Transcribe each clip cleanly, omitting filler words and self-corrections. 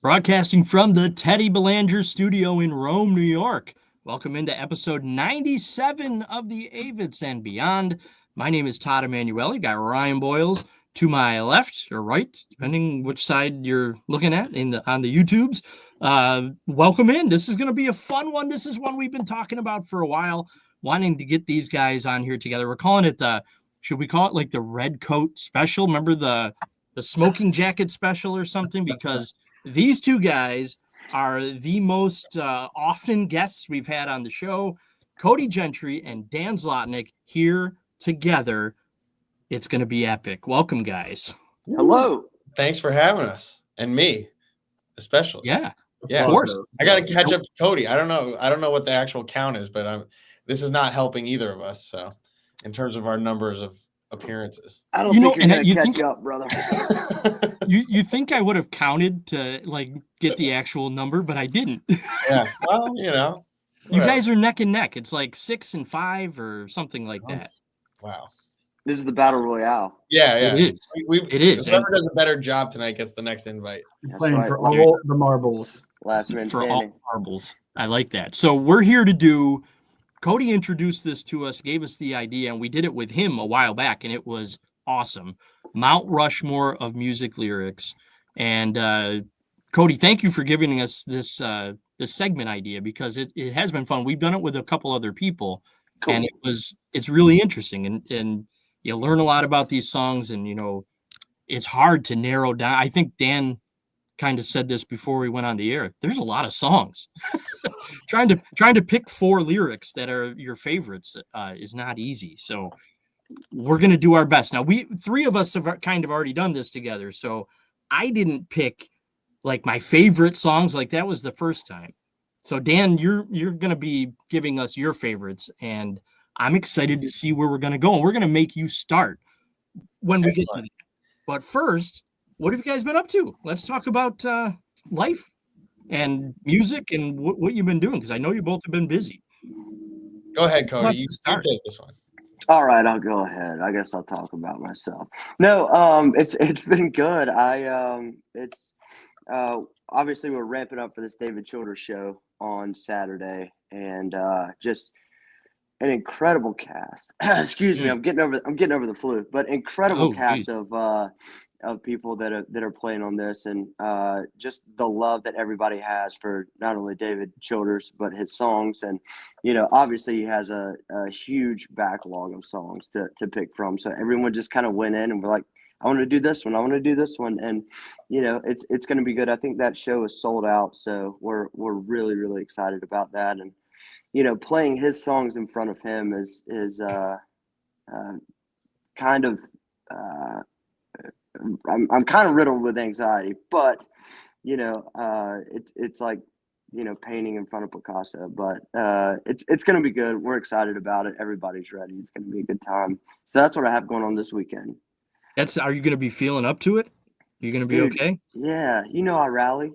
Broadcasting from the Teddy Belanger studio in Rome, New York. Welcome into episode 97 of the Avetts and Beyond. My name is Todd Emanuele. Got Ryan Boyles to my left or right, depending which side you're looking at on the YouTubes. Welcome in. This is going to be a fun one. This is one we've been talking about for a while, wanting to get these guys on here together. We're calling it should we call it like the Red Coat Special? Remember the smoking jacket special or something? Because these two guys are the most often guests we've had on the show. Cody Gentry and Dan Zlotnick here together. It's going to be epic. Welcome, guys. Hello. Thanks for having us, and me especially. Yeah, of course. I got to catch up to Cody. I don't know what the actual count is, but this is not helping either of us. So, in terms of our numbers of appearances, I don't think you're going to catch up, brother. You think I would have counted to get the actual number, but I didn't. Yeah. Well, you guys are neck and neck. It's like 6 and 5 or something like that. Wow. This is the battle royale. Yeah. It is. It is. Whoever does a better job tonight gets the next invite. Playing for all the marbles. Last man for standing. all marbles. I like that. So we're here to do. Cody introduced this to us, gave us the idea, and we did it with him a while back, and it was awesome. Mount Rushmore of music lyrics. And Cody, thank you for giving us this segment idea, because it has been fun. We've done it with a couple other people, cool. And it's really interesting, and you learn a lot about these songs, and it's hard to narrow down. I think Dan kind of said this before we went on the air. There's a lot of songs. trying to pick 4 lyrics that are your favorites is not easy. So we're going to do our best. Now, 3 of us have kind of already done this together. So I didn't pick my favorite songs. That was the first time. So Dan, you're going to be giving us your favorites, and I'm excited to see where we're going to go. And we're going to make you start when we get to that. But first, what have you guys been up to? Let's talk about life and music and what you've been doing, because I know you both have been busy. Go ahead, Cody. You start this one. All right, I'll go ahead. I guess I'll talk about myself. No, it's been good. It's obviously we're ramping up for this David Childers show on Saturday, and just an incredible cast. Excuse me, I'm getting over the flu, but incredible cast of people that are playing on this, and just the love that everybody has for not only David Childers but his songs. And obviously he has a huge backlog of songs to pick from, so everyone just kind of went in and we're like, I want to do this one, and it's going to be good. I think that show is sold out, so we're really, really excited about that. And playing his songs in front of him is kind of I'm kind of riddled with anxiety, but it's like painting in front of Picasso. But it's going to be good. We're excited about it. Everybody's ready. It's going to be a good time. So that's what I have going on this weekend. Are you going to be feeling up to it? You're going to be okay? Yeah, I rally.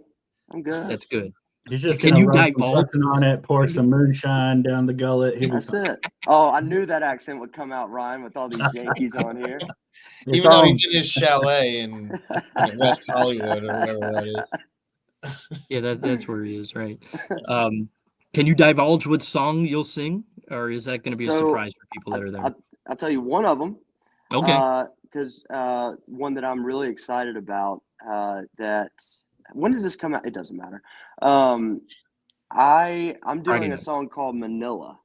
I'm good. That's good. He's just can you divulge on it? Pour some moonshine down the gullet. That's it. Oh, I knew that accent would come out, Ryan, with all these Yankees on here. Even though he's in his chalet in West Hollywood or whatever that is. Yeah, that's where he is, right? Can you divulge what song you'll sing, or is that going to be a surprise for people that are there? I'll tell you one of them. Okay. Because one that I'm really excited about. When does this come out? It doesn't matter. I'm doing a song called Manila.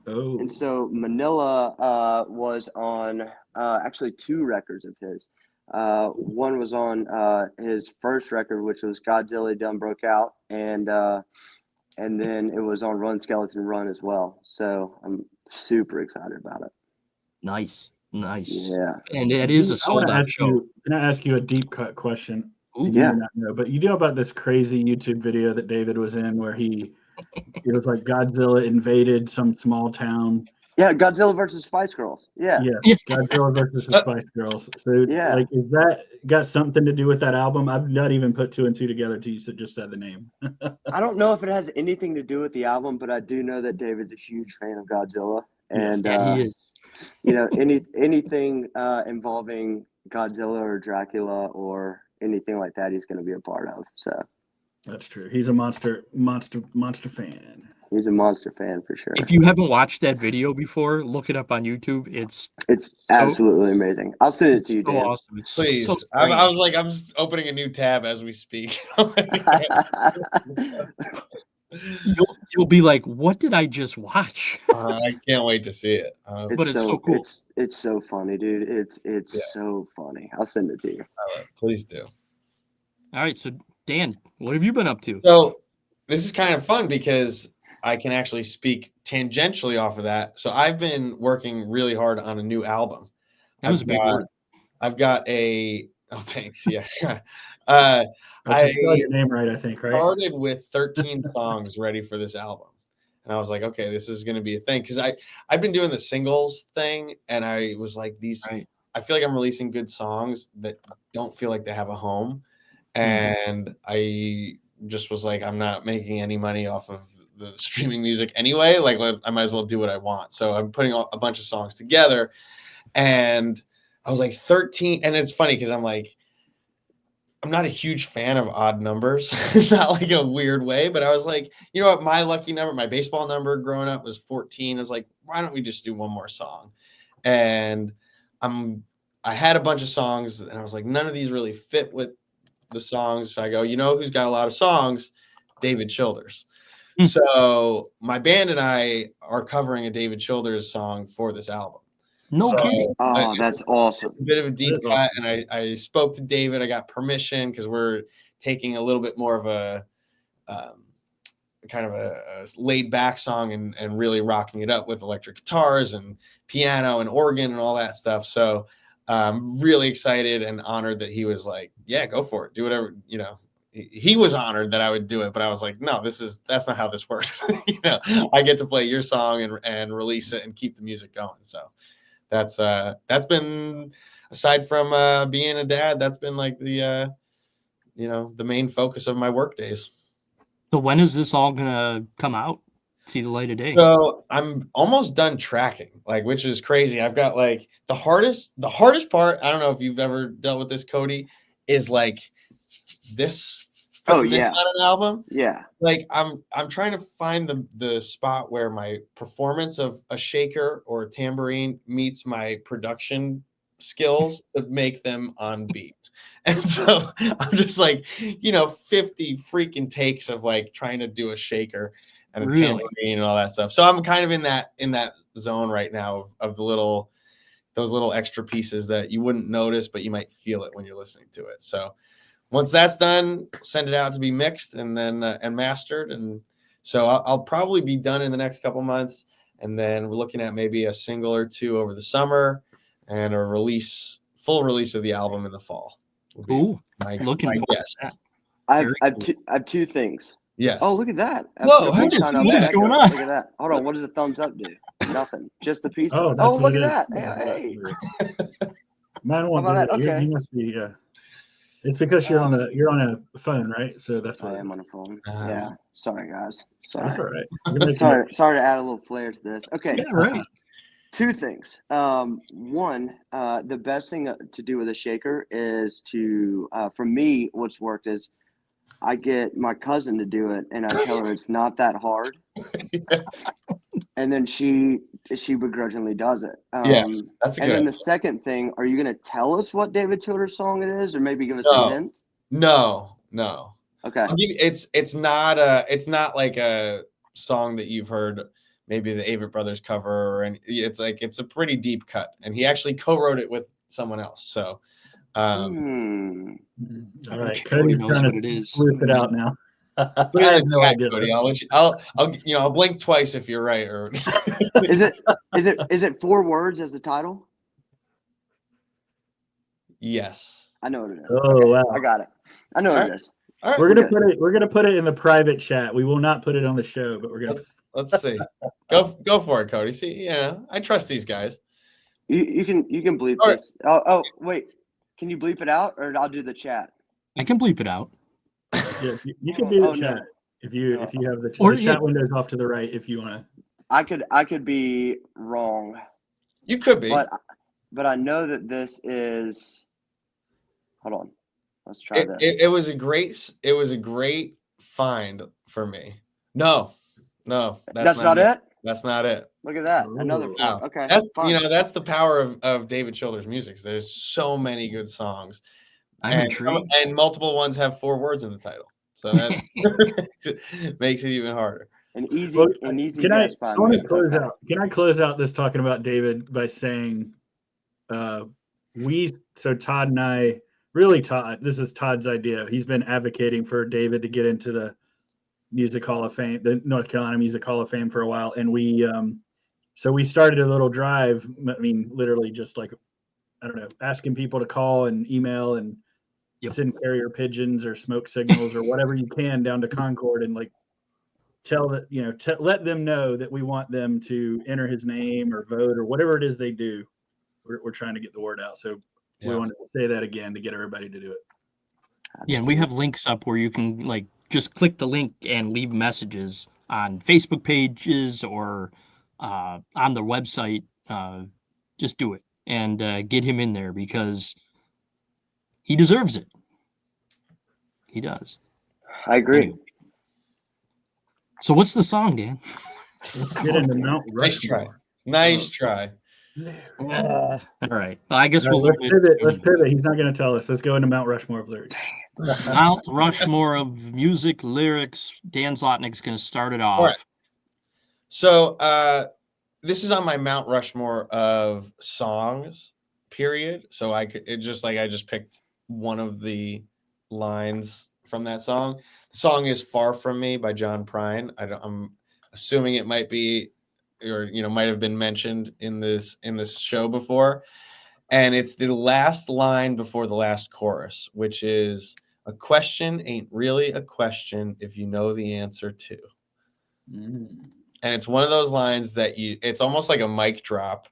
Oh. And so Manila was on actually 2 records of his. One was on his first record, which was Godzilla Done Broke Out, and then it was on Run Skeleton Run as well. So I'm super excited about it. Nice. Yeah. And it is a sold out show. Can I ask you a deep cut question? Ooh, you may not know, but you know about this crazy YouTube video that David was in where it was like Godzilla invaded some small town. Yeah, Godzilla versus Spice Girls. Yeah. Godzilla versus the Spice Girls. So is that got something to do with that album? I've not even put 2 and 2 together till you just said the name. I don't know if it has anything to do with the album, but I do know that David's a huge fan of Godzilla. And he is. anything involving Godzilla or Dracula or anything like that, he's going to be a part of. So That's true. He's a monster fan. He's a monster fan for sure. If you haven't watched that video before, look it up on YouTube. It's absolutely amazing. I'll send it to you, so Dan. awesome. It's Please. so I was like, I'm just opening a new tab as we speak. You'll be like, what did I just watch? I can't wait to see it. But it's so cool. It's so funny, dude. It's so funny. I'll send it to you. Please do. All right, so Dan, what have you been up to? So this is kind of fun because I can actually speak tangentially off of that. So I've been working really hard on a new album. That was a big word. I've got a thanks. Yeah. I spelled your name right, I think, right? Started with 13 songs ready for this album. And I was like, okay, this is going to be a thing. Because I've been doing the singles thing. And I was like, I feel like I'm releasing good songs that don't feel like they have a home. And I just was like, I'm not making any money off of the streaming music anyway. Like, I might as well do what I want. So I'm putting a bunch of songs together. And I was like 13. And it's funny because I'm like, I'm not a huge fan of odd numbers, not like a weird way, but I was like, you know what? My lucky number, my baseball number growing up was 14. I was like, why don't we just do one more song? And I had a bunch of songs and I was like, none of these really fit with the songs. So I go, you know, who's got a lot of songs? David Childers. So my band and I are covering a David Childers song for this album. No kidding. Oh, that's awesome. A bit of a deep cut. And I spoke to David. I got permission because we're taking a little bit more of a kind of a laid back song and really rocking it up with electric guitars and piano and organ and all that stuff. So I'm really excited and honored that he was like, yeah, go for it. Do whatever, you know. He was honored that I would do it, but I was like, no, that's not how this works. You know, I get to play your song and release it and keep the music going. So that's been, aside from being a dad, that's been like the the main focus of my work days. So when is this all gonna come out? See the light of day? So I'm almost done tracking, which is crazy. I've got like the hardest part. I don't know if you've ever dealt with this, Cody, is like this. Oh yeah, on an album. Yeah, like I'm trying to find the spot where my performance of a shaker or a tambourine meets my production skills to make them on beat. And so I'm just like, 50 freaking takes of like trying to do a shaker and a tambourine and all that stuff. So I'm kind of in that zone right now of those little extra pieces that you wouldn't notice, but you might feel it when you're listening to it. So once that's done, send it out to be mixed and then and mastered. And so I'll probably be done in the next couple months. And then we're looking at maybe a single or two over the summer and a full release of the album in the fall. Cool. Looking forward to that. I have two things. Yes. Oh, look at that. Whoa, what is going on? Look at that. Hold on. What does the thumbs up do? Nothing. Just a piece. Oh, look at that. Hey. Mine won't do that. Okay. You must be. It's because you're on a phone, right? So that's why I am on a phone. Yeah. Sorry, guys. Sorry. That's all right. Sorry to add a little flair to this. Okay. Yeah, right. Two things. One, the best thing to do with a shaker is to, for me, what's worked is I get my cousin to do it, and I tell her it's not that hard, and then she begrudgingly does it. Yeah, that's good. And then the second thing, are you going to tell us what David Childers song it is, or maybe give us a hint? No. Okay. It's not like a song that you've heard. Maybe the Avetts brothers cover, and it's a pretty deep cut, and he actually co-wrote it with someone else. So, all right, Cody knows what it is. Sleuth it out now. Put it in the chat, Cody. I'll blink twice if you're right. Or is it 4 words as the title? Yes, I know what it is. Oh wow, I got it. I know what it is. All right, we're gonna put it in the private chat. We will not put it on the show, but we're gonna. Let's see. Go for it, Cody. See, I trust these guys. You can bleep this. Oh, wait. Can you bleep it out, or I'll do the chat? I can bleep it out. Yeah, you can do the chat if you have the chat. Or the chat window's off to the right if you want to. I could be wrong. You could be, but I know that this is. Hold on. Let's try this. It was a great find for me. No, That's not it. That's not it. Look at that. Another Ooh. four. Okay. That's fine. that's the power of David Childers' music. There's so many good songs, I'm intrigued. and multiple ones have 4 words in the title, so that makes it even harder. An easy Well, guess I by want me. to close Okay. out. Can I close out this talking about David by saying, so Todd and I, really Todd, this is Todd's idea. He's been advocating for David to get into the Music Hall of Fame, the North Carolina Music Hall of Fame for a while. And so we started a little drive. I mean, literally just like, I don't know, asking people to call and email and send carrier pigeons or smoke signals or whatever you can down to Concord and like tell that, let them know that we want them to enter his name or vote or whatever it is they do. We're trying to get the word out. So we wanted to say that again to get everybody to do it. Yeah, and we have links up where you can like just click the link and leave messages on Facebook pages or on the website. Just do it and get him in there because he deserves it. He does. I agree. Anyway. So what's the song, Dan? Get into Mount Nice try. Rushmore. Nice try. All right. Well, I guess we'll Let's leave pivot. it. Let's pivot. He's not going to tell us. Let's go into Mount Rushmore of lyrics. Mount Rushmore of music, lyrics. Dan Zlotnick's going to start it off. All right. So this is on my Mount Rushmore of songs, period. So I just picked one of the lines from that song. The song is "Far From Me" by John Prine. I'm assuming it might be, or might have been mentioned in this show before. And it's the last line before the last chorus, which is, "A question ain't really a question if you know the answer to." And it's one of those lines that it's almost like a mic drop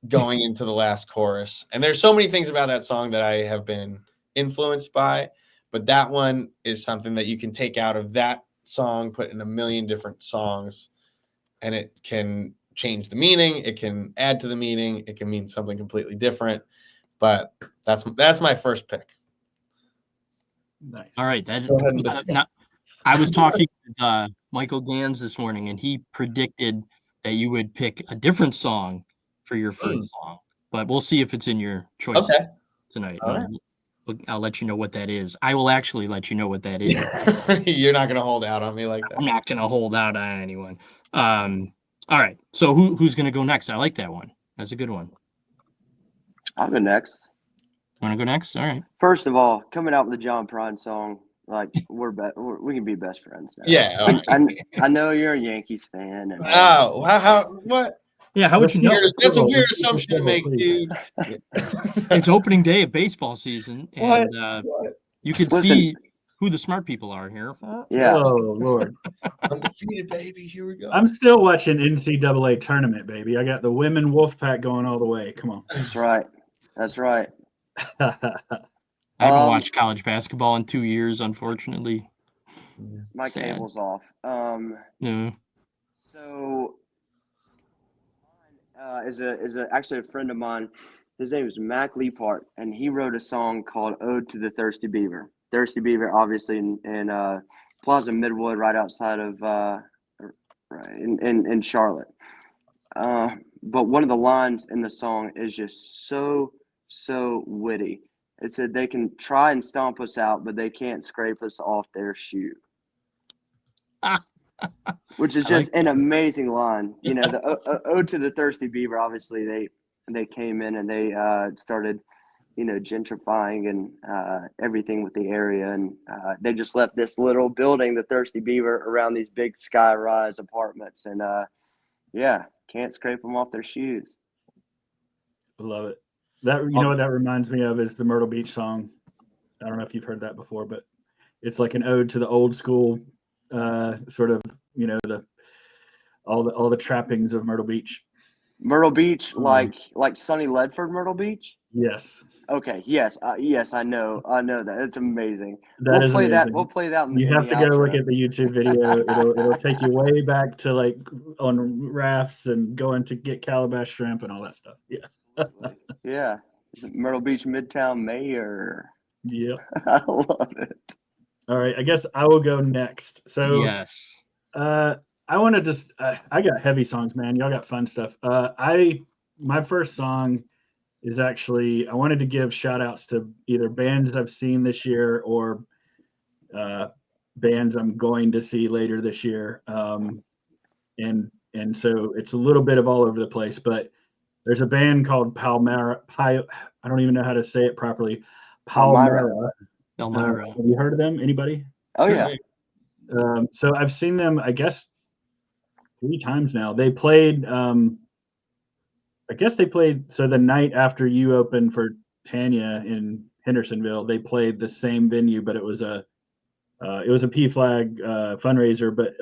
going into the last chorus. And there's so many things about that song that I have been influenced by, but that one is something that you can take out of that song, put in a million different songs, and it can change the meaning. It can add to the meaning. It can mean something completely different. But that's my first pick. Nice. All right. I was talking with Michael Gans this morning, and he predicted that you would pick a different song for your first song. But we'll see if it's in your choices tonight. I'll let you know what that is. I will actually let you know what that is. You're not going to hold out on me like that. I'm not going to hold out on anyone. All right. So who's going to go next? I like that one. That's a good one. I'll go next. Want to go next? All right. First of all, coming out with the John Prine song, like we can be best friends now. Yeah. I know you're a Yankees fan. And what? Yeah, how would you know? That's a weird assumption to make, dude. It's opening day of baseball season, and you can see who the smart people are here. Yeah. Oh, Lord. Undefeated, baby. Here we go. I'm still watching NCAA tournament, baby. I got the women Wolfpack going all the way. Come on. That's right. I haven't watched college basketball in 2 years, unfortunately. My cable's off. Yeah. So, is actually a friend of mine. His name is Mac Leapart, and he wrote a song called "Ode to the Thirsty Beaver." Thirsty Beaver, obviously, in Plaza Midwood, right outside of in Charlotte. But one of the lines in the song is just so witty. It said they can try and stomp us out, but they can't scrape us off their shoe. Which is just an amazing line. The Ode to the Thirsty Beaver, obviously they came in and they started, gentrifying and everything with the area. And they just left this little building, the Thirsty Beaver, around these big sky-rise apartments. And, can't scrape them off their shoes. Love it. What that reminds me of is the Myrtle Beach song. I don't know if you've heard that before, but it's like an ode to the old school sort of, all the trappings of Myrtle Beach. Myrtle Beach, like Sonny Ledford Myrtle Beach? Yes. Okay. Yes. Yes, I know that. It's amazing. We'll play amazing. We'll play that. You have to go look at the YouTube video. It'll take you way back to like on rafts and going to get calabash shrimp and all that stuff. Yeah. Yeah. Myrtle Beach Midtown Mayor. Yeah. I love it. All right, I guess I will go next. So Yes. I want to just I got heavy songs, man. Y'all got fun stuff. My first song is actually, I wanted to give shout outs to either bands I've seen this year or bands I'm going to see later this year. And so it's a little bit of all over the place, but there's a band called Palmyra. I don't even know how to say it properly. Palmyra. Elmira. Have you heard of them? Anybody? Oh Sure. yeah. So I've seen them, I guess, 3 times now. They played. I guess they played. So the night after you opened for Tanya in Hendersonville, they played the same venue, but it was a P Flag fundraiser. But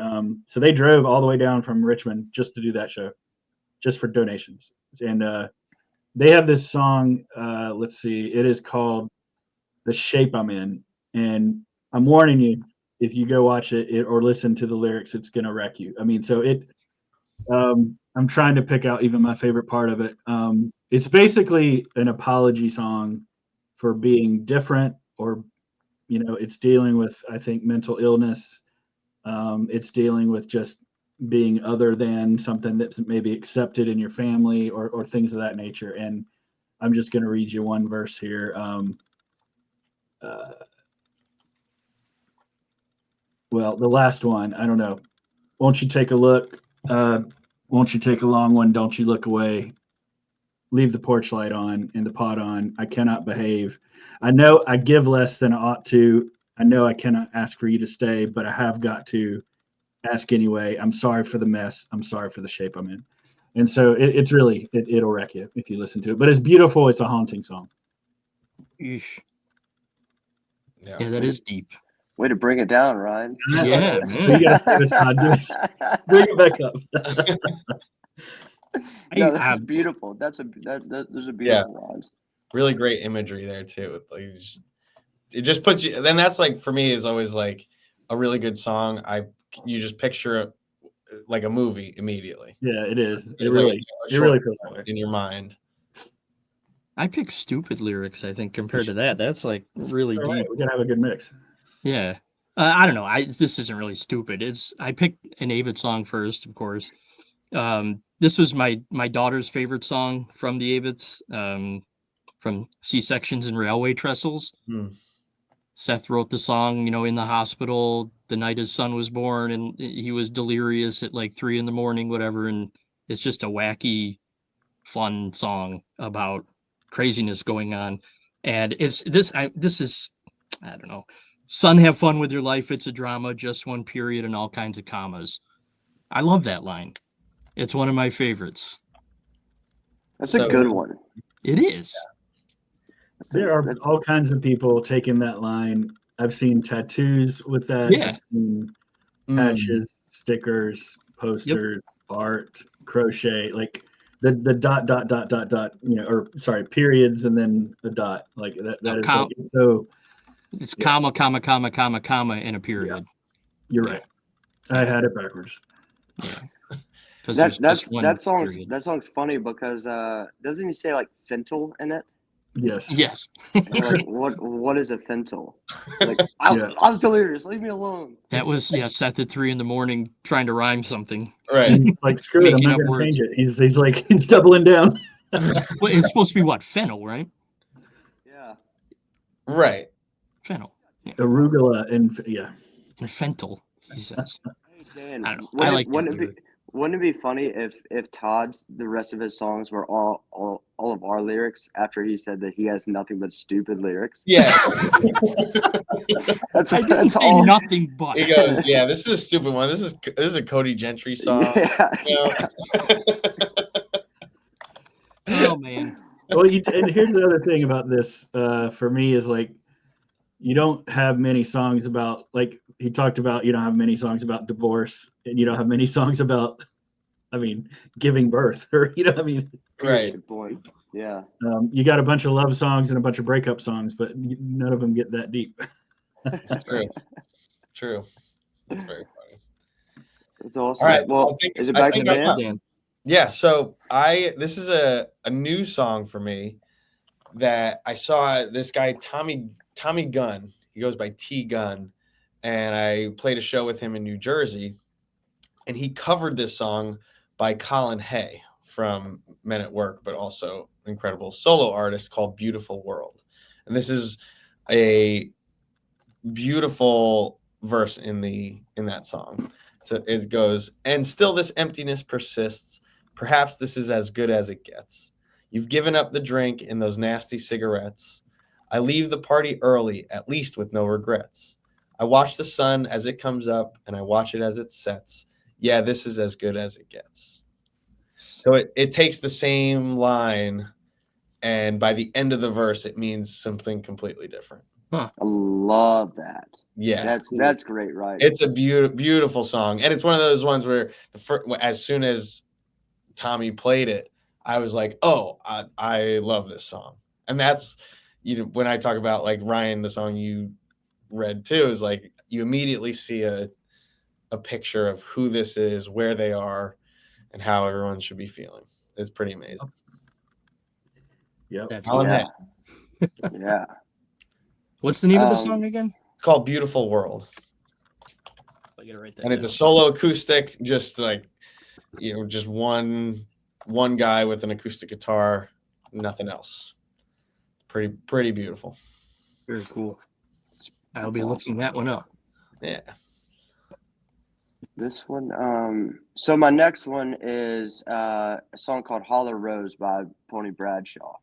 so they drove all the way down from Richmond just to do that show, just for donations. And they have this song. Let's see, it is called "The Shape I'm In," and I'm warning you, if you go watch it or listen to the lyrics, it's gonna wreck you. I mean, so it. I'm trying to pick out even my favorite part of it. It's basically an apology song for being different, or it's dealing with, I think, mental illness. It's dealing with just being other than something that's maybe accepted in your family, or things of that nature. And I'm just going to read you one verse here. Uh, well, the last one, I don't know. Won't you take a look? Won't you take a long one? Don't you look away? Leave the porch light on and the pot on. I cannot behave. I know I give less than I ought to. I know I cannot ask for you to stay, but I have got to ask anyway. I'm sorry for the mess. I'm sorry for the shape I'm in. And so it's really, it'll wreck you if you listen to it. But it's beautiful. It's a haunting song. Eesh. Yeah. Yeah, that is deep. Way to bring it down, Ryan. Yeah, So man. you got to save us, Todd. Bring it back up. No, that's beautiful. Those are beautiful lines. Really great imagery there too. Like it just puts you. Then that's like, for me, is always like a really good song. You just picture it like a movie immediately. Yeah, it is. It's It really feels that way in your mind. I picked stupid lyrics, I think, compared to that. That's like really All deep. right, we gotta have a good mix. Yeah. I don't know. This isn't really stupid. I picked an Avetts song first, of course. This was my daughter's favorite song from the Avetts, from C-sections and railway trestles. Seth wrote the song, in the hospital the night his son was born, and he was delirious at like 3 a.m, whatever. And it's just a wacky, fun song about craziness going on. And this is, I don't know. Son, have fun with your life. It's a drama, just one period and all kinds of commas. I love that line. It's one of my favorites. That's a good one. It is. There are all kinds of people taking that line. I've seen tattoos with that. Yeah. I've seen patches, stickers, posters, art, crochet, like the dot, or sorry, periods and then the dot. Like that is like, so. It's comma, comma, comma, comma, comma, and a period. Yeah. You're right. I had it backwards. Yeah. That song's funny because doesn't he say like fentanyl in it? Yes. Like what is a fentanyl? Like I was delirious. Leave me alone. That was Seth at 3 a.m. trying to rhyme something. Right. He's like, screw it, I'm not gonna change it. He's like, he's doubling down. Well, it's supposed to be what? Fennel, right? Yeah. Right. Fennel. Yeah. Arugula and fentanyl, he says. Hey Dan, I don't know. I like that. Wouldn't it be funny if Todd's the rest of his songs were all of our lyrics after he said that he has nothing but stupid lyrics? Yeah. I didn't say all. Nothing but. He goes, yeah, this is a stupid one. This is a Cody Gentry song. Yeah. Oh man. Well, and here's the other thing about this for me is like, you don't have many songs about, like he talked about, you don't have many songs about divorce, and you don't have many songs about, giving birth, or right. Good point. Yeah. You got a bunch of love songs and a bunch of breakup songs, but none of them get that deep. True. That's very funny. That's awesome. All right. Well, is it back to Dan? Yeah. So this is a new song for me that I saw this guy Tommy Gunn. He goes by T Gunn. and I played a show with him in New Jersey, and he covered this song by Colin Hay from Men at Work, but also incredible solo artist called Beautiful World. And this is a beautiful verse in that song. So it goes, and still this emptiness persists. Perhaps this is as good as it gets. You've given up the drink and those nasty cigarettes. I leave the party early, at least with no regrets. I watch the sun as it comes up, and I watch it as it sets. Yeah, this is as good as it gets. So it takes the same line, and by the end of the verse, it means something completely different. I love that. Yeah, that's great, right? It's a beautiful song, and it's one of those ones where as soon as Tommy played it, I was like, "Oh, I love this song." And that's, when I talk about like Ryan, the song you read too, is like you immediately see a picture of who this is, where they are, and how everyone should be feeling. It's pretty amazing. Yep. That's yeah. Yeah. What's the name of the song again? It's called Beautiful World. I gotta write that And down. it's a solo acoustic, just like, just one guy with an acoustic guitar, nothing else. Pretty beautiful. Very cool. I'll That's be awesome. looking that one up. Yeah. This one, so my next one is a song called Holler Rose by Pony Bradshaw.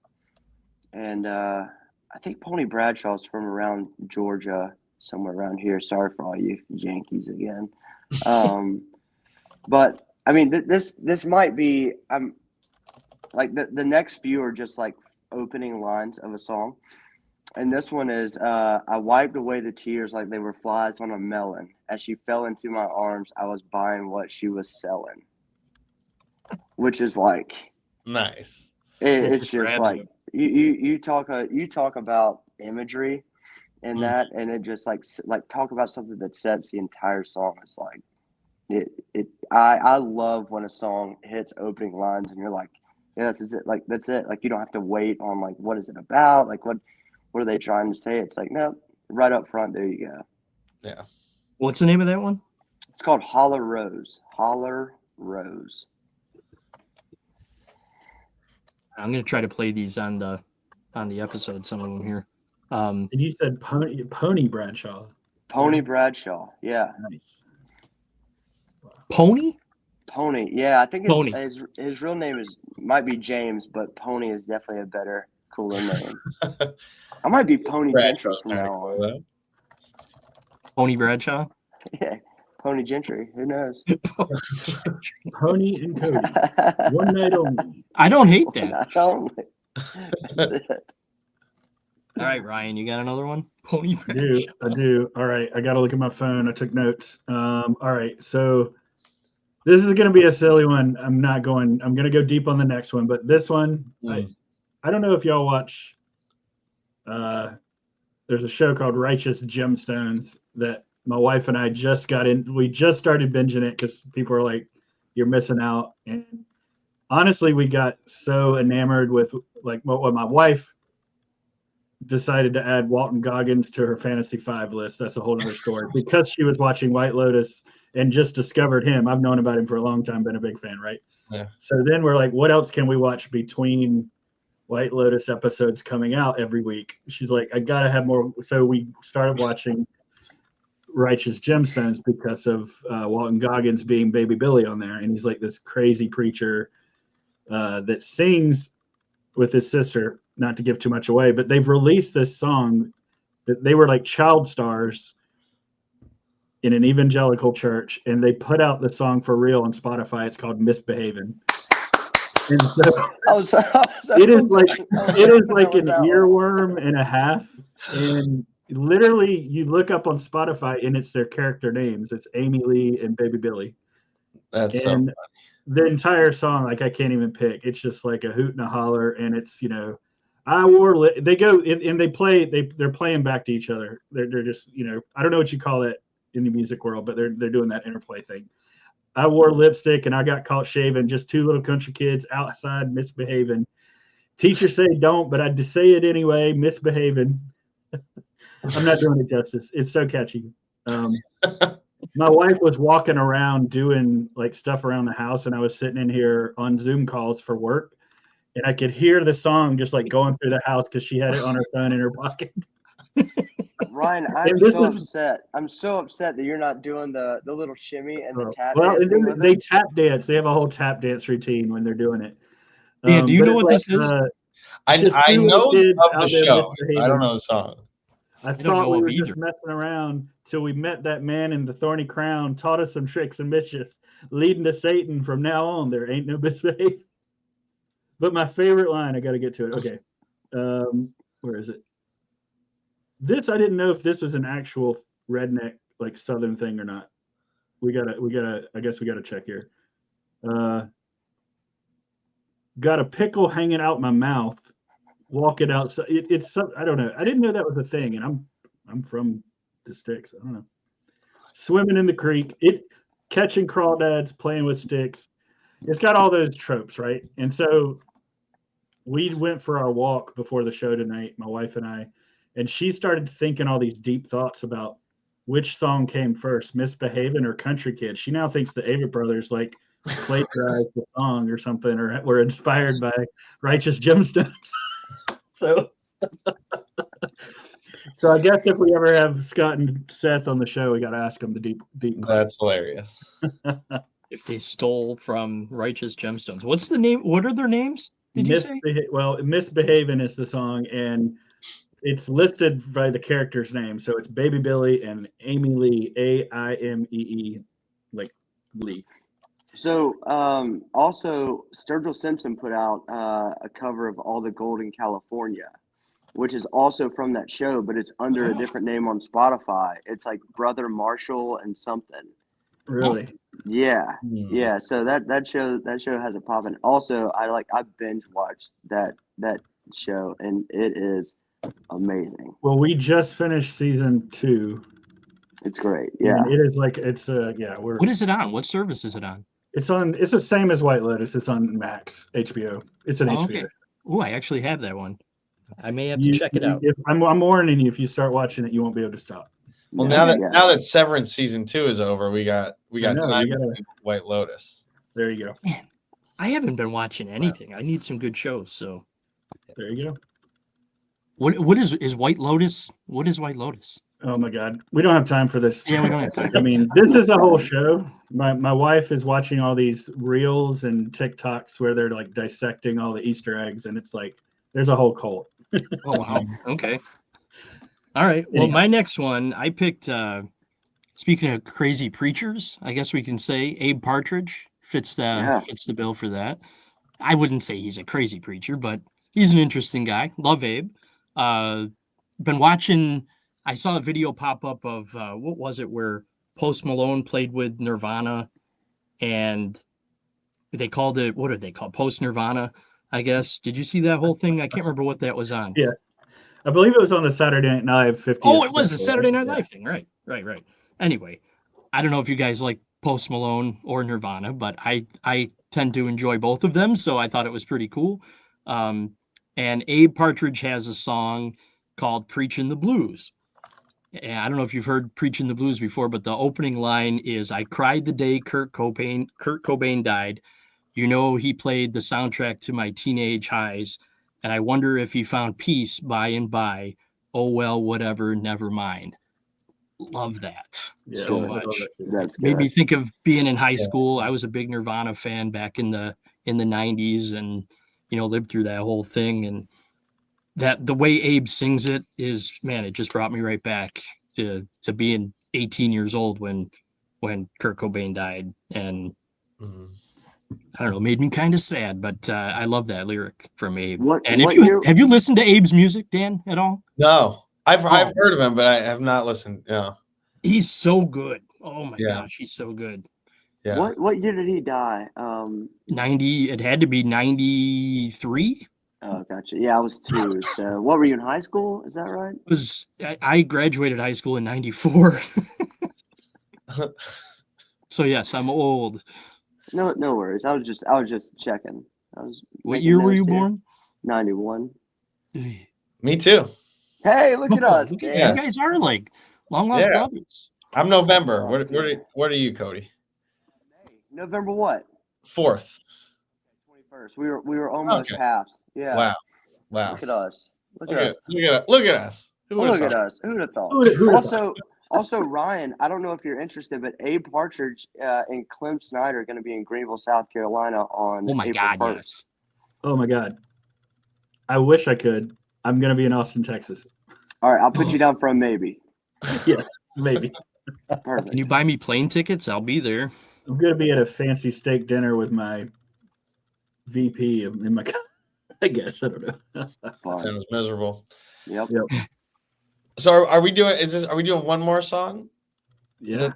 And I think Pony Bradshaw's from around Georgia, somewhere around here. Sorry for all you Yankees again. But I mean, this might be like the next few are just like opening lines of a song. And this one is, I wiped away the tears like they were flies on a melon. As she fell into my arms, I was buying what she was selling. Which is like Nice. it's just like you talk about imagery and that, and it just like talk about something that sets the entire song. It's like I love when a song hits opening lines and you're like, yeah, that's it. Like that's it. Like you don't have to wait on like what is it about? Like what are they trying to say? It's like, no, right up front, there you go. Yeah. What's the name of that one? It's called Holler Rose. Holler Rose. I'm gonna try to play these on the episode. Some of them here. And you said Pony Bradshaw. Pony Bradshaw. Yeah. Nice. Pony? Pony. Yeah, I think Pony. His real name might be James, but Pony is definitely a better, cooler name. I might be Pony Gentry from now on. Pony Bradshaw? Yeah, Pony Gentry. Who knows? Pony and Cody. One night only. I don't hate that. Not only. That's it. All right, Ryan, you got another one? Pony Bradshaw. I do. All right, I got to look at my phone. I took notes. All right, so this is going to be a silly one. I'm going to go deep on the next one, but this one, I don't know if y'all watch. There's a show called Righteous Gemstones that my wife and I just got in. We just started binging it because people are like, "You're missing out." And honestly, we got so enamored with like what my wife decided to add Walton Goggins to her Fantasy 5 list. That's a whole other story. Because she was watching White Lotus and just discovered him. I've known about him for a long time, been a big fan, right? Yeah. So then we're like, what else can we watch between White Lotus episodes coming out every week? She's like, I gotta have more. So we started watching Righteous Gemstones because of Walton Goggins being Baby Billy on there. And he's like this crazy preacher that sings with his sister, not to give too much away, but they've released this song that they were like child stars in an evangelical church, and they put out the song for real on Spotify. It's called Misbehaving. And so it is like an earworm and a half. And literally you look up on Spotify and it's their character names. It's Amy Lee and Baby Billy. That's so funny. The entire song, like I can't even pick. It's just like a hoot and a holler, and it's they go and they play. They're playing back to each other. They're just I don't know what you call it in the music world, but they're doing that interplay thing. I wore lipstick and I got caught shaving. Just two little country kids outside misbehaving. Teacher say don't, but I just say it anyway. Misbehaving. I'm not doing it justice. It's so catchy. My wife was walking around doing like stuff around the house, and I was sitting in here on Zoom calls for work, and I could hear the song just like going through the house because she had it on her phone in her pocket. Ryan, upset. I'm so upset that you're not doing the little shimmy and the tap dancing with they it. tap dance. They have a whole tap dance routine when they're doing it. Dan, do you but know it's what this is? just I two know little kids of the out there show. I misbehaving. don't know the song. I don't thought know we of were either. just messing around till we met that man in the thorny crown, taught us some tricks and mischiefs, leading to Satan. From now on, there ain't no misbehaving. But my favorite line, I got to get to it. Okay. Where is it? This, I didn't know if this was an actual redneck, like Southern thing or not. I guess we gotta check here. Got a pickle hanging out my mouth, walking outside. It's I don't know. I didn't know that was a thing, and I'm from the sticks. I don't know. Swimming in the creek, catching crawdads, playing with sticks. It's got all those tropes, right? And so we went for our walk before the show tonight, my wife and I, and she started thinking all these deep thoughts about which song came first, Misbehaving or Country Kid. She now thinks the Avett Brothers like plagiarized the song or something, or were inspired by Righteous Gemstones. So I guess if we ever have Scott and Seth on the show, we got to ask them the deep questions. That's hilarious. If they stole from Righteous Gemstones, what's the name? What are their names? Did you say? Well, Misbehaving is the song, and it's listed by the character's name. So it's Baby Billy and Amy Lee, Aimee, like Lee. So, also, Sturgill Simpson put out a cover of All the Gold in California, which is also from that show, but it's under a different name on Spotify. It's like Brother Marshall and something. Really? Yeah. Yeah. So that show has a pop. And also, I binge watched that show, and it is amazing. Well, we just finished season 2. It's great. Yeah. And it is like we're. What is it on? What service is it on? It's the same as White Lotus. It's on Max, HBO. It's an HBO. Okay. Oh, I actually have that one. I may have to check it out. I'm warning you, if you start watching it, you won't be able to stop. Well, now that Severance season 2 is over, we got time to White Lotus. There you go. Man, I haven't been watching anything. I need some good shows. So there you go. What is White Lotus? What is White Lotus? Oh my God, we don't have time for this. Yeah, we don't have time. I mean, this is a whole show. My wife is watching all these reels and TikToks where they're like dissecting all the Easter eggs, and it's like there's a whole cult. Oh wow. Okay. All right. Well, my next one, I picked. Speaking of crazy preachers, I guess we can say Abe Partridge fits the bill for that. I wouldn't say he's a crazy preacher, but he's an interesting guy. Love Abe. Been watching. I saw a video pop up of what was it where Post Malone played with Nirvana, and they called it, what are they called? Post Nirvana, I guess. Did you see that whole thing? I can't remember what that was on. Yeah, I believe it was on the Saturday Night Live 50th. Oh, it was the Saturday Night Live thing. Right. Anyway, I don't know if you guys like Post Malone or Nirvana, but I tend to enjoy both of them, so I thought it was pretty cool. And Abe Partridge has a song called Preachin' the Blues. And I don't know if you've heard Preachin' the Blues before, but the opening line is, I cried the day Kurt Cobain died. You know, he played the soundtrack to my teenage highs, and I wonder if he found peace by and by. Oh, well, whatever, never mind. Love that so much. That's good. Made me think of being in high school. I was a big Nirvana fan back in the 90s, and lived through that whole thing. And that the way Abe sings it is, man, it just brought me right back to being 18 years old when Kurt Cobain died. And I don't know, made me kind of sad, but I love that lyric from Abe. Have you listened to Abe's music, Dan, at all? No, I've heard of him, but I have not listened. Yeah, he's so good. Oh my gosh, he's so good. Yeah. What year did he die? 90. It had to be 93. Oh, gotcha. Yeah, I was 2. So, what were you in high school? Is that right? I graduated high school in 94. So yes, I'm old. No worries. I was just checking. What year were you born? 91. Me too. Hey, look at us. You guys are like long lost brothers. I'm November. Oh, What are you, Cody? November what? 4th. 21st. We were almost Okay. past. Yeah. Wow. Wow. Look at us. Look at Look us. at us. Who would Look have at thought? us. Who would have thought? Who'd have thought? Also, Ryan, I don't know if you're interested, but Abe Partridge and Clem Snyder are going to be in Greenville, South Carolina on Oh my April God, 1st. yes. Oh my God. I wish I could. I'm gonna be in Austin, Texas. All right, I'll put you down for a maybe. Yes, maybe. Perfect. Can you buy me plane tickets? I'll be there. I'm gonna be at a fancy steak dinner with my VP in my. I guess I don't know. Fun. Sounds miserable. Yep. So are we doing? Are we doing one more song? Yeah.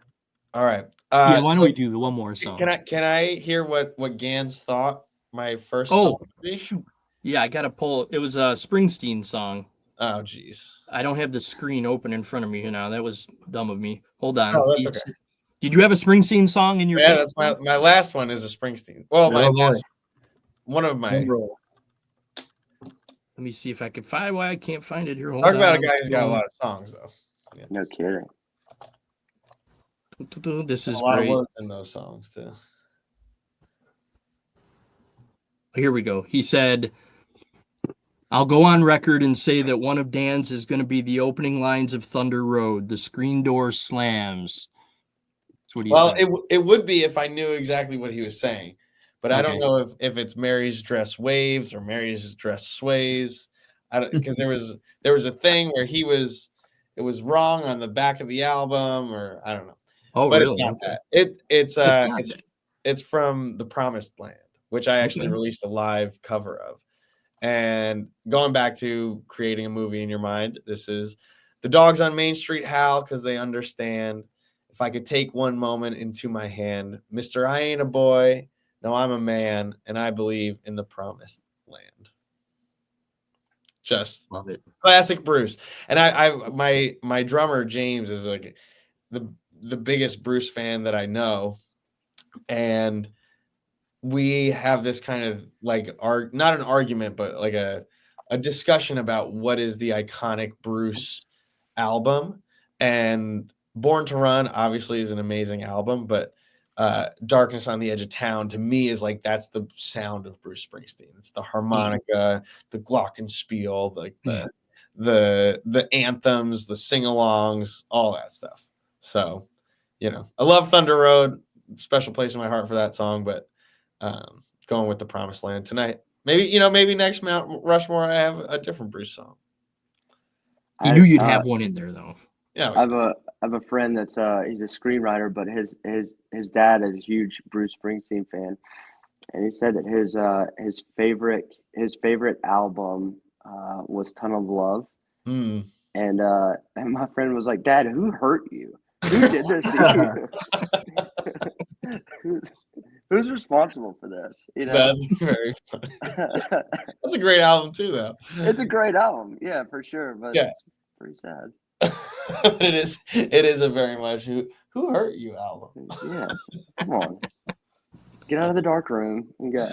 All right. Yeah, why don't so we do one more song? Can I hear what Gans thought my first song would be? Shoot. Yeah, I gotta pull. It was a Springsteen song. Oh, geez. I don't have the screen open in front of me now. That was dumb of me. Hold on. Oh, that's okay. Did you have a Springsteen song in your? Yeah, that's my last one is a Springsteen. Well, one of my. Let me see if I can find why I can't find it here. Hold Talk on. about a guy who's got a lot of songs, though. Yeah. No kidding. This is a lot great. of words in those songs too. Here we go. He said, "I'll go on record and say that one of Dan's is going to be the opening lines of Thunder Road. The screen door slams." That's what he said. It would be if I knew exactly what he was saying, but I don't know if it's Mary's dress waves or Mary's dress sways. I don't, because there was a thing where it was wrong on the back of the album, or I don't know. Oh, but really? It's not that. It's from The Promised Land, which I actually released a live cover of. And going back to creating a movie in your mind, this is the dogs on Main Street howl because they understand. If I could take one moment into my hand, Mr. I ain't a boy, no, I'm a man, and I believe in the promised land. Just love it. Classic Bruce. And my drummer James is like the biggest Bruce fan that I know. And we have this kind of like not an argument, but like a discussion about what is the iconic Bruce album. And Born to Run obviously is an amazing album, but Darkness on the Edge of Town to me is like that's the sound of Bruce Springsteen. It's the harmonica, the glockenspiel, like the anthems, the sing-alongs, all that stuff. So, I love Thunder Road, special place in my heart for that song, but going with The Promised Land tonight. Maybe next Mount Rushmore I have a different Bruce song. You knew you'd have one in there though. Yeah, I have a friend that's he's a screenwriter, but his dad is a huge Bruce Springsteen fan, and he said that his favorite album was Tunnel of Love, and my friend was like, "Dad, who hurt you? Who did this to you? Who's responsible for this?" That's very funny. That's a great album too, though. It's a great album, yeah, for sure, but it's pretty sad. It is a very much who hurt you album. Yes, come on, get out of the dark room and go.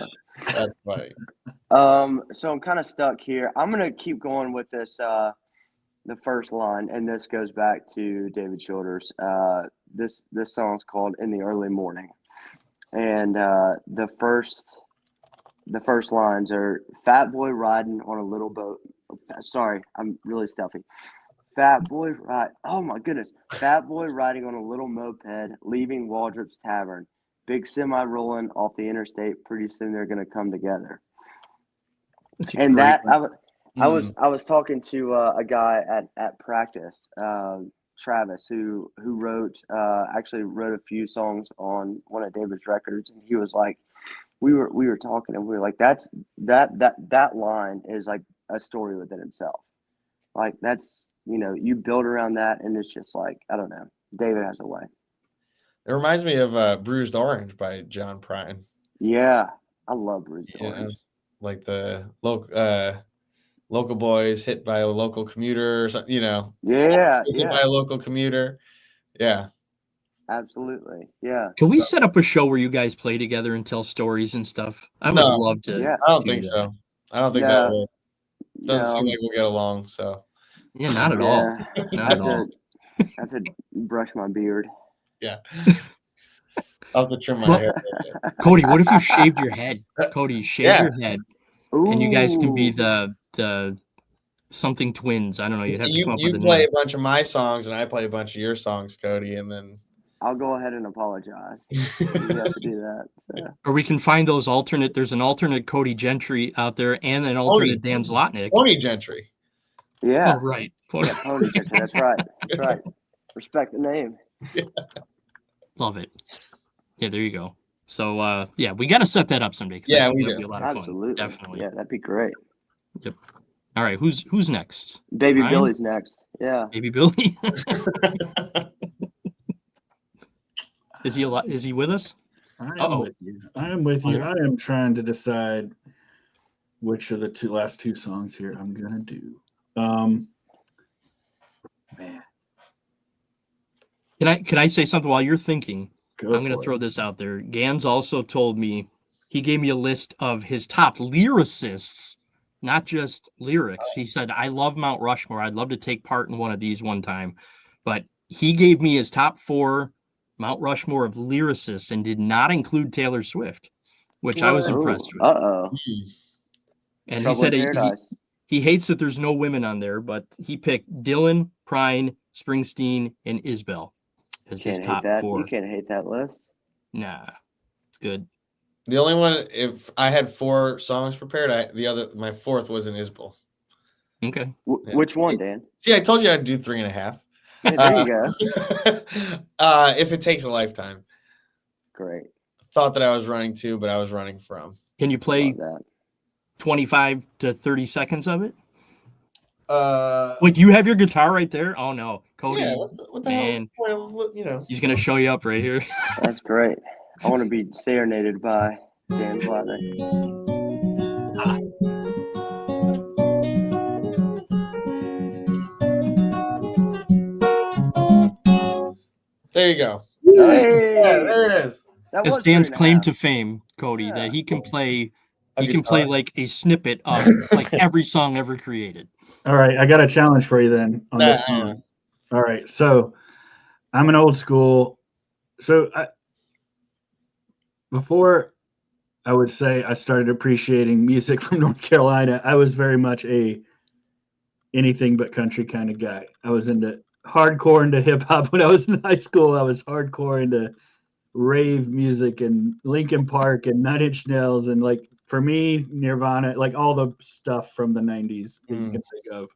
That's funny. So I'm kind of stuck here. I'm gonna keep going with this. The first line, and this goes back to David Childers. This song's called "In the Early Morning," and the first lines are "Fat boy riding on a little boat." Sorry, I'm really stuffy. Fat boy oh my goodness. Fat boy riding on a little moped, leaving Waldrop's Tavern. Big semi rolling off the interstate. Pretty soon they're gonna come together. And that I was talking to a guy at practice, Travis, who actually wrote a few songs on one of David's records, and he was like, we were talking, and we were like, that line is like a story within itself. Like that's you build around that, and it's just like I don't know. David has a way. It reminds me of "Bruised Orange" by John Prine. Yeah, I love Bruised Orange. Like the local boys hit by a local commuter, or something. Yeah, hit by a local commuter. Yeah, absolutely. Yeah. Can we set up a show where you guys play together and tell stories and stuff? I would love to. Yeah. I don't think so. I don't think that will. Doesn't seem like we'll get along. So. Yeah, not at all. Not at all. I have to brush my beard. Yeah. I'll have to trim my Well, hair. Cody, what if you shaved your head? Cody, shave Yeah. your head, Ooh. and you guys can be the something twins. I don't know. You'd have to come up You with a play name. a bunch of my songs, and I play a bunch of your songs, Cody, and then I'll go ahead and apologize. You have to do that. So. Or we can find those alternate. There's an alternate Cody Gentry out there, and an alternate Dan Zlotnick. Tony Gentry. Yeah. Oh, right. Yeah, Pony Gentry. That's right. That's right. Respect the name. Love it. Yeah, there you go. So, yeah, we got to set that up someday. 'Cause Yeah, I think we that'd do. be a lot of fun. Absolutely. Definitely. Yeah, that'd be great. Yep. All right. Who's next? Baby Ryan? Billy's next. Yeah. Baby Billy. Is he with us? I am Uh-oh. with you. I am with you. I am trying to decide which of the last two songs here I'm gonna do. Man, Can I say something while you're thinking? go I'm going to for throw it. this out there. Gans also told me he gave me a list of his top lyricists, not just lyrics. He said, I love Mount Rushmore. I'd love to take part in one of these one time. But he gave me his top 4 Mount Rushmore of lyricists and did not include Taylor Swift, which I was impressed with. Uh-oh. And Trouble he said in Paradise. he hates that there's no women on there, but he picked Dylan, Prine, Springsteen, and Isbell as his Can't hate top that. 4. You can't hate that list. Nah, it's good. The only one, if I had 4 songs prepared, my 4th was an Isbell. Okay. Yeah. Which one, Dan? See, I told you I'd do 3.5. Hey, there you go. If it takes a lifetime. Great. Thought that I was running to, but I was running from. Can you play Love that. 25 to 30 seconds of it? Uh, Wait, do you have your guitar right there? Oh no, Cody. yeah, what the hell is man, the point of, you know? he's gonna show you up right here. That's great. I want to be serenaded by Dan Zlotnick. There you go. Hey, Yeah, there it is. that It's was Dan's 3.5. claim to fame, Cody, Yeah. that he can play. A He can play guitar. like a snippet of like every song ever created. All right, I got a challenge for you then on this Nah, song. All right, so I'm an old school. So before I would say I started appreciating music from North Carolina, I was very much a anything but country kind of guy. I was hardcore into hip hop when I was in high school. I was hardcore into rave music and Linkin Park and Nine Inch Nails and like for me Nirvana, like all the stuff from the 90s that you can think of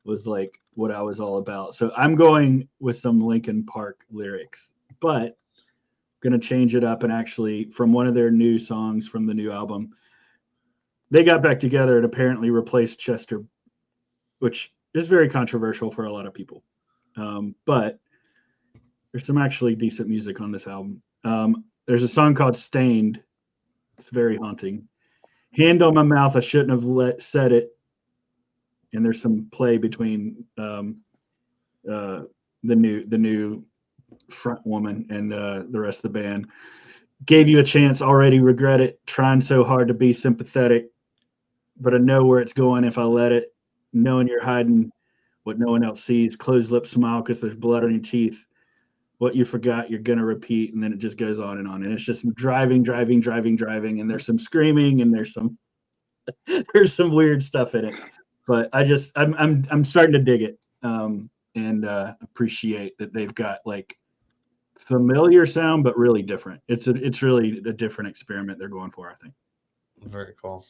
was like what I was all about. So I'm going with some Linkin Park lyrics, but I'm going to change it up and actually from one of their new songs from the new album. They got back together and apparently replaced Chester, which is very controversial for a lot of people. But there's some actually decent music on this album. There's a song called Stained. It's very haunting. Hand on my mouth, I shouldn't have said it. And there's some play between the new front woman and the rest of the band. Gave you a chance, already regret it. Trying so hard to be sympathetic, but I know where it's going if I let it. Knowing you're hiding what no one else sees. Closed lip smile because there's blood on your teeth. What you forgot, you're gonna repeat, and then it just goes on, and it's just driving, and there's some screaming, and there's some weird stuff in it. But I'm starting to dig it, and appreciate that they've got like familiar sound, but really different. It's really a different experiment they're going for, I think. Very cool.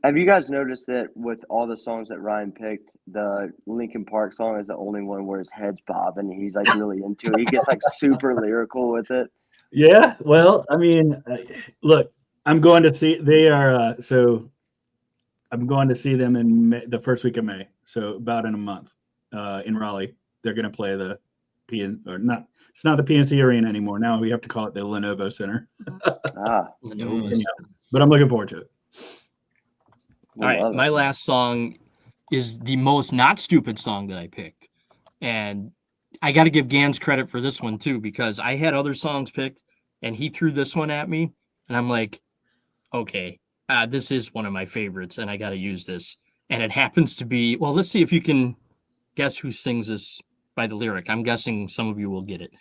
Have you guys noticed that with all the songs that Ryan picked, the Linkin Park song is the only one where his head's bobbing and he's like really into it. He gets like super lyrical with it. Yeah, well, I mean, look, I'm going to see I'm going to see them in May, the first week of May, so about in a month, in Raleigh. They're going to play the it's not the PNC Arena anymore. Now we have to call it the Lenovo Center. But I'm looking forward to it. All right, my last song is the most not stupid song that I picked. And I got to give Gans credit for this one too, because I had other songs picked and he threw this one at me. And I'm like, okay, this is one of my favorites and I got to use this. And it happens to be, well, let's see if you can guess who sings this by the lyric. I'm guessing some of you will get it.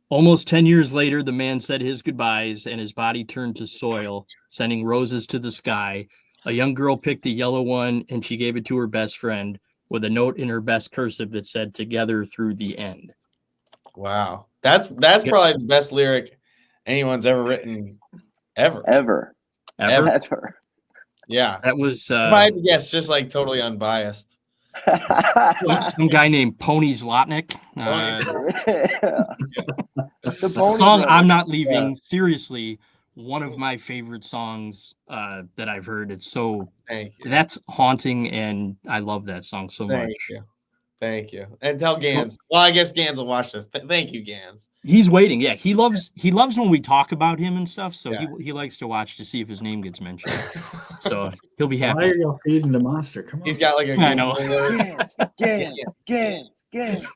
Almost 10 years later, the man said his goodbyes and his body turned to soil, sending roses to the sky. A young girl picked a yellow one and she gave it to her best friend with a note in her best cursive that said, "Together through the end." Wow. That's probably the best lyric anyone's ever written ever. Ever. Yeah. That was If I had to guess, just like totally unbiased. some guy named Pony Zlotnick. The The song Brothers. "I'm Not Leaving," seriously, one of my favorite songs that I've heard. It's so Thank you. that's haunting, and I love that song so much. Thank you. And tell Gans. Well, I guess Gans will watch this. Thank you, Gans. He's waiting. Yeah, he loves when we talk about him and stuff. So Yeah. he likes to watch to see if his name gets mentioned. So he'll be Why happy. are y'all feeding the monster? Come on. He's got like a I know. Gans.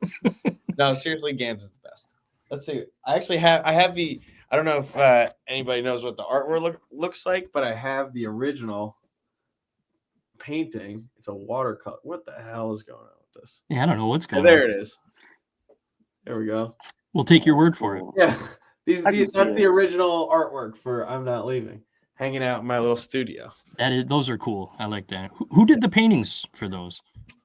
No, seriously, Gans is the best. Let's see. I have the. I don't know if anybody knows what the artwork looks like, but I have the original painting. It's a watercolor. What the hell is going on with this? Yeah, I don't know what's Oh, going there on. it is. There we go. We'll take your word for it. Yeah, that's the it. original artwork for "I'm Not Leaving," hanging out in my little studio. Those are cool. I like that. Who did the paintings for those?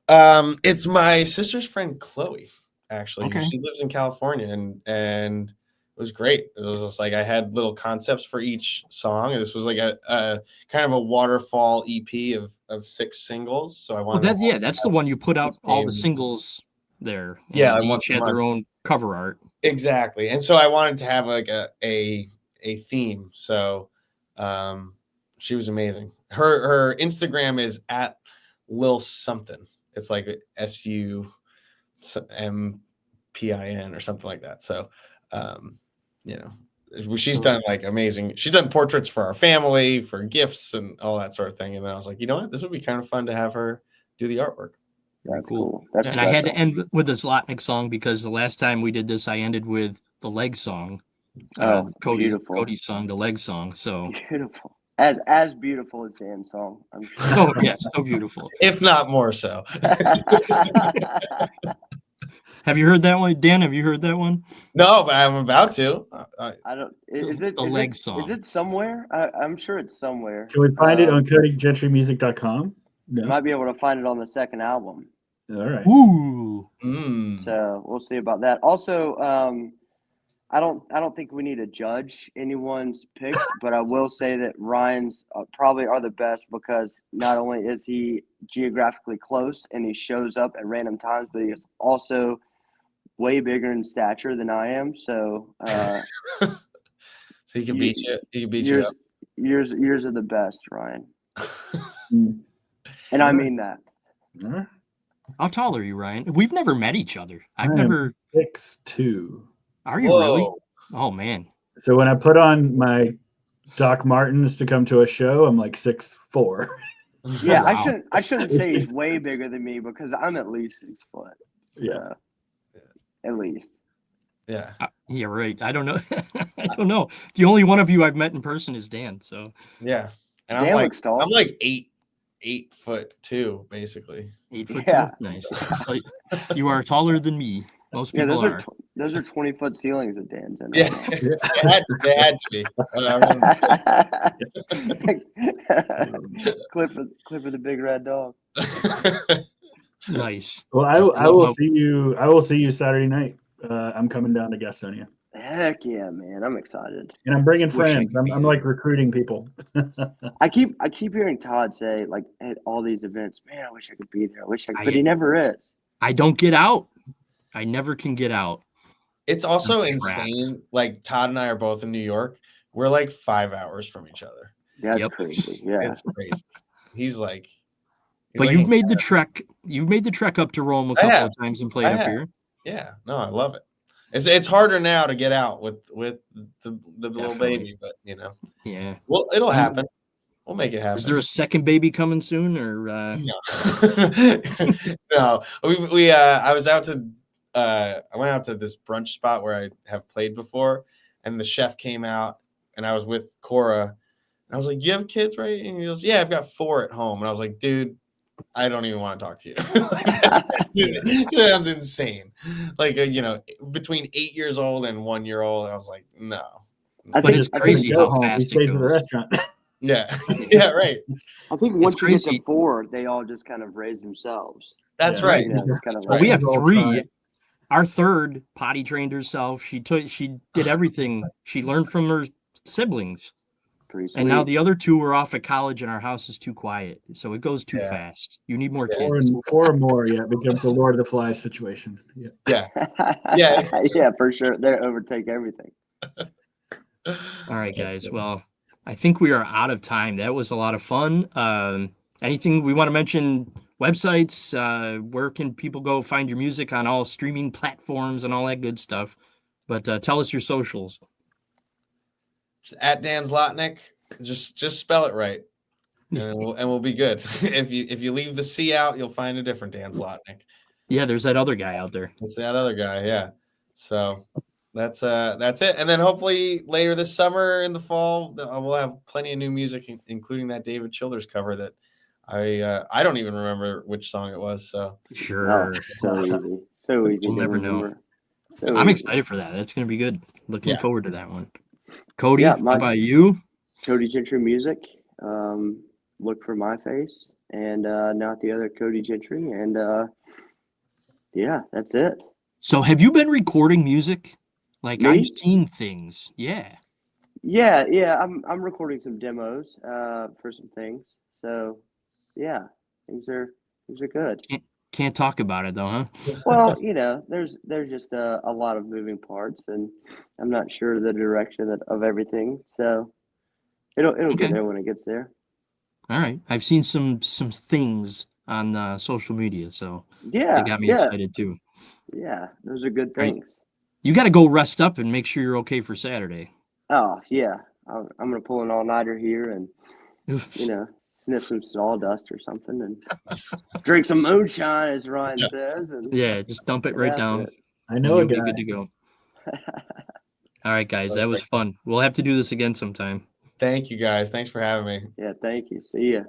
It's my sister's friend Chloe. Actually, Okay. She lives in California, and it was great. It was just like I had little concepts for each song, and this was like a kind of a waterfall EP of 6 singles. So I wanted. That's the one you put out all the same- singles there. And Yeah, I they want each had their own cover art. Exactly, and so I wanted to have like a theme. So, she was amazing. Her Instagram is at Lil something. It's like SUMPIN or something like that. So, she's done like amazing. She's done portraits for our family, for gifts, and all that sort of thing. And then I was like, you know what, this would be kind of fun to have her do the artwork. That's Cool. cool. And I had to end with the Zlotnick song because the last time we did this, I ended with the leg song. Beautiful. Cody's song, the leg song. So Beautiful. As beautiful as Dan's song, I'm sure. so beautiful. If not more so. Have you heard that one, Dan? Have you heard that one? No, but I'm about to. I don't. Is it the leg song? Is it somewhere? I'm sure it's somewhere. Can we find it on CodyGentryMusic.com? No. Might be able to find it on the second album. All right. Ooh. So we'll see about that. Also, I don't think we need to judge anyone's picks, but I will say that Ryan's probably are the best because not only is he geographically close and he shows up at random times, but he is also way bigger in stature than I am. So, so he can beat you. He can beat you up. Yours are the best, Ryan. And I mean that. How tall are you, Ryan? We've never met each other. I've I am never. 6'2". Are you really? Oh man. So when I put on my Doc Martens to come to a show, I'm like 6'4". Yeah, Wow. I shouldn't say he's way bigger than me because I'm at least 6 foot. So, Yeah. at least. Yeah. Yeah, right. I don't know. I don't know. The only one of you I've met in person is Dan. So Yeah. And Dan looks tall. I'm like 8'2", basically. 8'2". Yeah. Nice. Like, you are taller than me. Most Yeah, people are. those are 20-foot ceilings that Dan's in. Yeah. They had to be. Clifford the big red dog. Nice. Well, I will see you. I will see you Saturday night. I'm coming down to Gastonia. Heck yeah, man! I'm excited. And I'm bringing Wish I friends. could be I'm there. like recruiting people. I keep hearing Todd say like at all these events, man, I wish I could be there. I wish I could, but he never is. I don't get out. I never can get out. It's also I'm trapped. insane. Like Todd and I are both in New York. We're like 5 hours from each other. That's Yep. crazy. Yeah. It's crazy. He's like. But like you've made the trek. You've made the trek up to Rome a couple of times and played I up have. here. Yeah. No, I love it. It's harder now to get out with the little Definitely. baby, but Yeah. well, it'll happen. We'll make it happen. Is there a second baby coming soon, or? No, we I was out to I went out to this brunch spot where I have played before, and the chef came out, and I was with Cora, and I was like, "You have kids, right?" And he goes, "Yeah, I've got 4 at home." And I was like, "Dude, I don't even want to talk to you. It sounds insane. Like, between 8 years old and 1 year old, I was like, no. But it's crazy how fast he stays it at the goes. restaurant. Yeah. Yeah, right. I think once you get crazy. to 4, they all just kind of raise themselves. That's Yeah. right. You know, it's kind of Well, like we have All 3. try. Our third potty trained herself. She did everything. She learned from her siblings. pretty sweet. And now the other 2 are off at college, and our house is too quiet. So it goes too Yeah. fast. You need more Yeah. kids. 4 or more, yeah, it becomes a Lord of the Flies situation. Yeah. Yeah. Yeah. Yeah, for sure. They overtake everything. All right, That's guys. good. Well, I think we are out of time. That was a lot of fun. Anything we want to mention? Websites? Where can people go find your music on all streaming platforms and all that good stuff? But tell us your socials. At Dan Zlotnick, just spell it right, and we'll be good. If you leave the C out, you'll find a different Dan Zlotnick. Yeah, there's that other guy out there. It's that other guy, yeah. So that's it. And then hopefully later this summer in the fall, we'll have plenty of new music, including that David Childers cover that I don't even remember which song it was. So Sure. So easy. So easy We'll to never know. remember. So I'm easy. excited for that. That's going to be good. Looking Yeah. forward to that one. Cody, Yeah, how about you? Cody Gentry Music. Look for my face and not the other Cody Gentry. And yeah, that's it. So have you been recording music? Like Me? I've seen things. Yeah. Yeah. I'm recording some demos for some things. So yeah, things are good. Can't talk about it though, huh? Well, there's just a lot of moving parts, and I'm not sure the direction of everything. So it'll Okay. get there when it gets there. All right. I've seen some things on social media, so Yeah, they got me excited too. yeah. Those are good Right. things. You got to go rest up and make sure you're okay for Saturday. Oh yeah, I'm gonna pull an all-nighter here and sniff some sawdust or something and drink some moonshine, as Ryan says. And Yeah, just dump it right down. I And know a you'll be guy. good to go. All right, guys, that was fun. We'll have to do this again sometime. thank you guys. Thanks for having me. Yeah, thank you. See ya.